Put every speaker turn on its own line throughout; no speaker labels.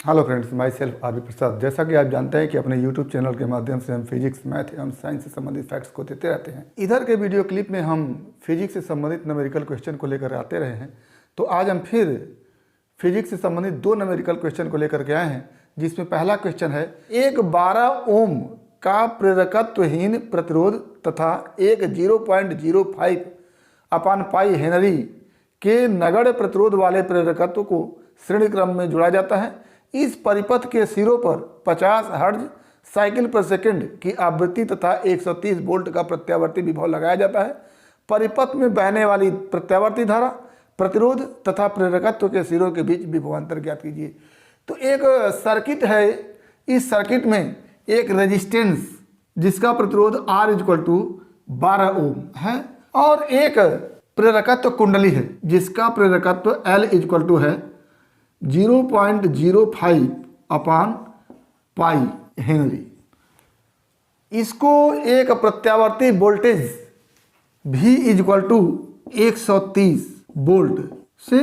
Hello friends, myself R B. Prasad. जैसा कि आप जानते हैं कि अपने यूट्यूब चैनल के माध्यम से हम फिजिक्स, मैथ एवं साइंस से संबंधित फैक्ट्स को देते रहते हैं। इधर के वीडियो क्लिप में हम फिजिक्स से संबंधित न्यूमेरिकल क्वेश्चन को लेकर आते रहे हैं, तो आज हम फिर फिजिक्स से संबंधित दो न्यूमेरिकल क्वेश्चन को लेकर के आए हैं, जिसमें पहला क्वेश्चन है, एक 12 ओम का प्रेरकत्वहीन प्रतिरोध तथा एक 0.05 अपान पाई हेनरी के नगण्य प्रतिरोध वाले प्रेरकत्व को श्रेणी क्रम में जोड़ा जाता है। इस परिपथ के सिरों पर 50 हर्ट्ज साइकिल पर सेकंड की आवृत्ति तथा 130 वोल्ट का प्रत्यावर्ती विभव लगाया जाता है। परिपथ में बहने वाली प्रत्यावर्ती धारा, प्रतिरोध तथा प्रेरकत्व के सिरों के बीच विभवांतर ज्ञात कीजिए। तो एक सर्किट है, इस सर्किट में एक रेजिस्टेंस जिसका प्रतिरोध R = 12 ओम है और एक प्रेरकत्व कुंडली है जिसका प्रेरकत्व L = है 0.05 अपान पाई हेनरी। इसको एक प्रत्यावर्ती वोल्टेज V = 130 वोल्ट से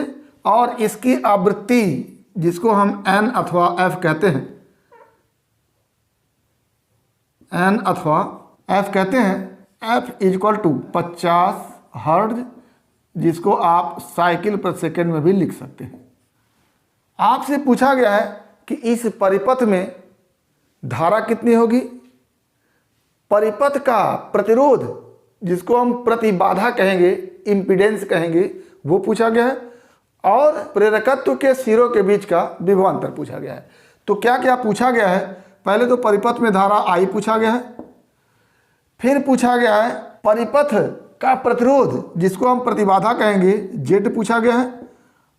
और इसकी आवृत्ति जिसको हम N अथवा F कहते हैं, F = 50 हर्ट्ज, जिसको आप साइकिल पर सेकंड में भी लिख सकते हैं। आपसे पूछा गया है कि इस परिपथ में धारा कितनी होगी, परिपथ का प्रतिरोध जिसको हम प्रतिबाधा कहेंगे, इम्पीडेंस कहेंगे, वो पूछा गया है, और प्रेरकत्व के सिरों के बीच का विभवांतर पूछा गया है। तो क्या क्या पूछा गया है, पहले तो परिपथ में धारा I पूछा गया है, फिर पूछा गया है परिपथ का प्रतिरोध जिसको हम प्रतिबाधा कहेंगे Z पूछा गया है,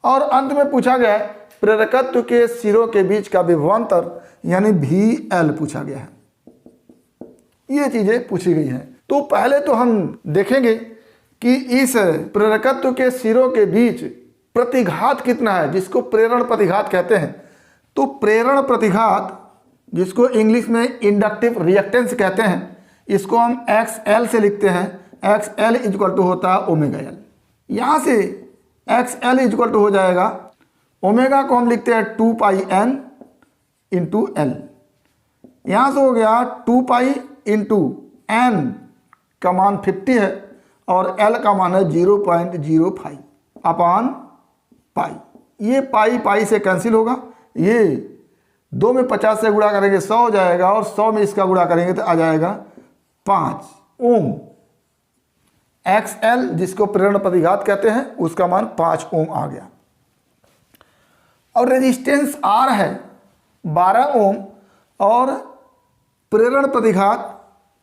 और अंत में पूछा गया है प्रेरकत्व के सिरों के बीच का विभवांतर यानी VL पूछा गया है। ये चीजें पूछी गई हैं। तो पहले तो हम देखेंगे कि इस प्रेरकत्व के सिरों के बीच प्रतिघात कितना है, जिसको प्रेरण प्रतिघात कहते हैं। तो प्रेरण प्रतिघात जिसको इंग्लिश में इंडक्टिव रिएक्टेंस कहते हैं, इसको हम XL से लिखते हैं। XL = होता है ω_L। यहाँ से XL = हो जाएगा, ओमेगा को हम लिखते हैं 2πN × L। यहाँ से हो गया 2π × N का मान 50 है और L का मान है 0.05 अपान पाई। ये पाई से कैंसिल होगा, ये 2 में 50 से गुणा करेंगे 100 हो जाएगा, और 100 में इसका गुणा करेंगे तो आ जाएगा 5 ओम। XL जिसको प्रेरण प्रतिघात कहते हैं, उसका मान 5 ओम आ गया। और रेजिस्टेंस R है 12 ओम और प्रेरण प्रतिघात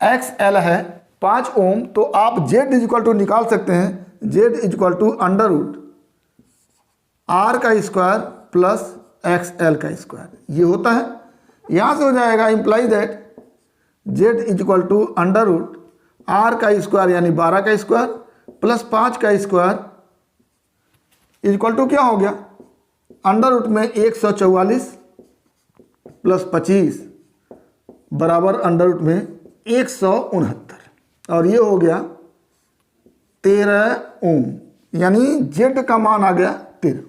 XL है 5 ओम। तो आप Z = निकाल सकते हैं, Z = √R² प्लस XL²। ये होता है, यहाँ से हो जाएगा इम्प्लाई दैट Z = √R² यानी 12² प्लस 5² इक्वल टू क्या हो गया, √ में 144 प्लस 25 बराबर √ में 169, और ये हो गया 13 ओम, यानी Z का मान आ गया 13।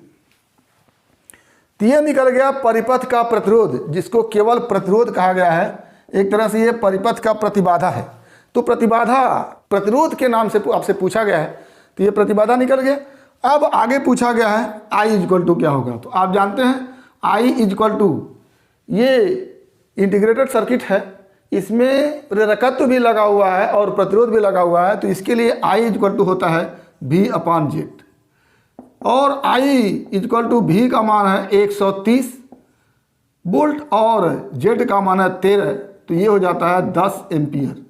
तो ये निकल गया परिपथ का प्रतिरोध, जिसको केवल प्रतिरोध कहा गया है। एक तरह से ये परिपथ का प्रतिबाधा है। तो प्रतिबाधा प्रतिरोध के नाम से आपसे पूछा गया है, तो ये प्रतिबाधा निकल गया। अब आगे पूछा गया है I = क्या होगा। तो आप जानते हैं I = ये इंटीग्रेटेड सर्किट है, इसमें प्रेरकत्व भी लगा हुआ है और प्रतिरोध भी लगा हुआ है। तो इसके लिए I = होता है V/Z, और I = V का मान है 130 वोल्ट और Z का मान है 13, तो ये हो जाता है 10 एम्पियर।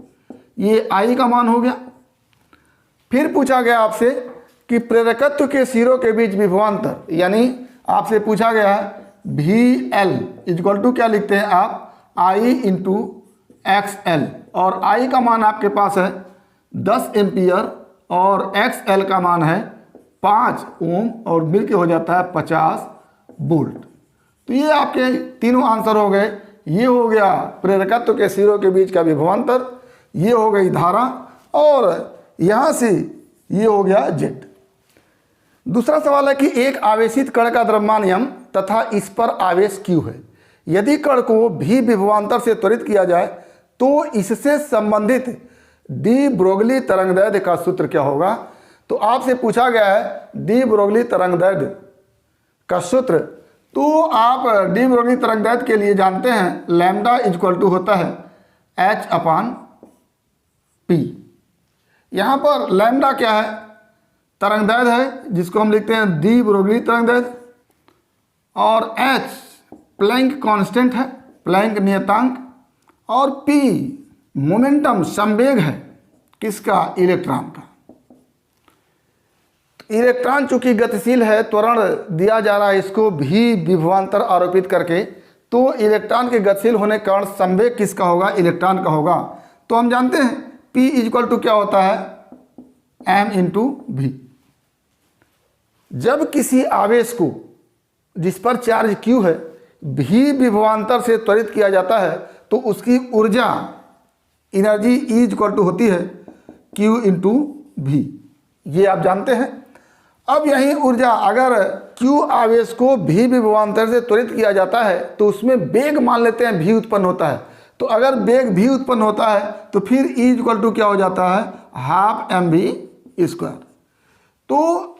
ये I का मान हो गया। फिर पूछा गया आपसे कि प्रेरकत्व के सिरों के बीच विभवांतर, यानी आपसे पूछा गया है VL = क्या लिखते हैं आप, I × XL, और I का मान आपके पास है 10 एम्पियर और XL का मान है 5 ओम, और मिलके हो जाता है 50 वोल्ट। तो ये आपके तीनों आंसर हो गए। ये हो गया प्रेरकत्व के सिरों के बीच का विभवांतर, ये हो गई धारा, और यहाँ से ये हो गया Z। दूसरा सवाल है कि एक आवेशित कण का द्रव्यमान m तथा इस पर आवेश Q है। यदि कण को भी विभवांतर से त्वरित किया जाए तो इससे संबंधित डी ब्रोगली तरंगदैर्घ्य का सूत्र क्या होगा। तो आपसे पूछा गया है डी ब्रोगली तरंगदैर्घ्य का सूत्र। तो आप डी ब्रोगली तरंगदैर्घ्य के लिए जानते हैं लैम्डा इक्वल टू होता है h/p। यहाँ पर लैम्डा क्या है, तरंगदैर्घ्य है जिसको हम लिखते हैं डी ब्रोगली तरंगदैर्घ्य, और h प्लैंक कांस्टेंट है, प्लैंक नियतांक, और p मोमेंटम संवेग है किसका, इलेक्ट्रॉन का। इलेक्ट्रॉन चूंकि गतिशील है, त्वरण दिया जा रहा है इसको भी विभवांतर आरोपित करके, तो इलेक्ट्रॉन के गतिशील होने के कारण संवेग किसका होगा, इलेक्ट्रॉन का होगा। तो हम जानते हैं P इक्वल टू क्या होता है, m इंटू v। जब किसी आवेश को जिस पर चार्ज Q है भी विभवांतर से त्वरित किया जाता है तो उसकी ऊर्जा एनर्जी E इक्वल टू होती है Q इंटू v। ये आप जानते हैं। अब यही ऊर्जा अगर Q आवेश को भी विभवांतर से त्वरित किया जाता है तो उसमें वेग मान लेते हैं v उत्पन्न होता है। तो अगर वेग v उत्पन्न होता है तो फिर E इक्वल टू क्या हो जाता है, हाफ mv²। तो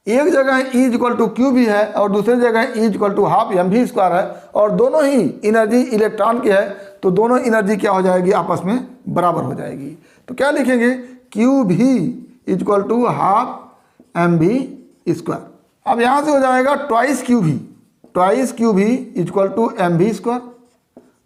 एक जगह E इक्वल टू क्यू भी है और दूसरी जगह E equal to half mv² है, और दोनों ही एनर्जी इलेक्ट्रॉन की है, तो दोनों एनर्जी क्या हो जाएगी, आपस में बराबर हो जाएगी। तो क्या लिखेंगे, क्यू भी इक्वल टू हाफ mv²। अब यहाँ से हो जाएगा ट्वाइस क्यू भी इक्वल टू mv²।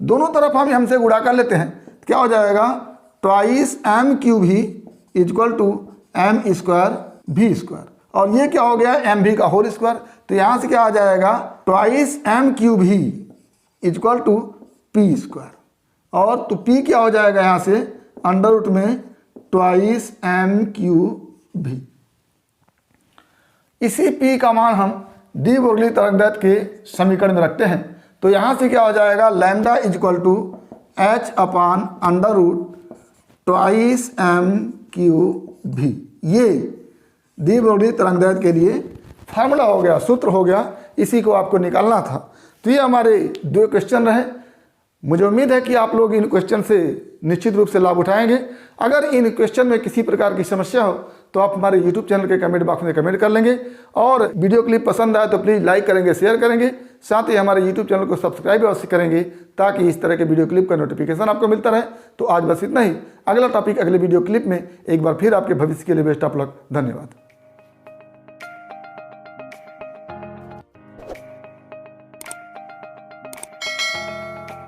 दोनों तरफ हम हमसे गुणा कर लेते हैं, क्या हो जाएगा, ट्वाइस m क्यू भी इक्वल टू m²v², और ये क्या हो गया, mv का होल स्क्वायर। तो यहाँ से क्या आ जाएगा, ट्वाइस m क्यू भी इक्वल टू p², और तो p क्या हो जाएगा यहाँ से, अंडर रूट में ट्वाइस m क्यू भी। इसी p का मान हम डी ब्रोगली तरंगदैर्घ्य के समीकरण में रखते हैं। तो यहाँ से क्या हो जाएगा, lambda equal to h/√, twice m³v। ये डी ब्रोगली तरंगदैर्घ्य के लिए फार्मूला हो गया, सूत्र हो गया, इसी को आपको निकालना था। तो ये हमारे 2 क्वेश्चन रहे। मुझे उम्मीद है कि आप लोग इन क्वेश्चन से निश्चित रूप से लाभ उठाएंगे। अगर इन क्वेश्चन में किसी प्रकार की समस्या हो तो आप हमारे YouTube चैनल के कमेंट बॉक्स में कमेंट कर लेंगे, और वीडियो क्लिप पसंद आए तो प्लीज़ लाइक करेंगे, शेयर करेंगे, साथ ही हमारे YouTube चैनल को सब्सक्राइब अवश्य करेंगे ताकि इस तरह के वीडियो क्लिप का नोटिफिकेशन आपको मिलता रहे। तो आज बस इतना ही। अगला टॉपिक अगले वीडियो क्लिप में एक बार फिर आपके भविष्य के लिए बेस्ट ऑफ लक। धन्यवाद।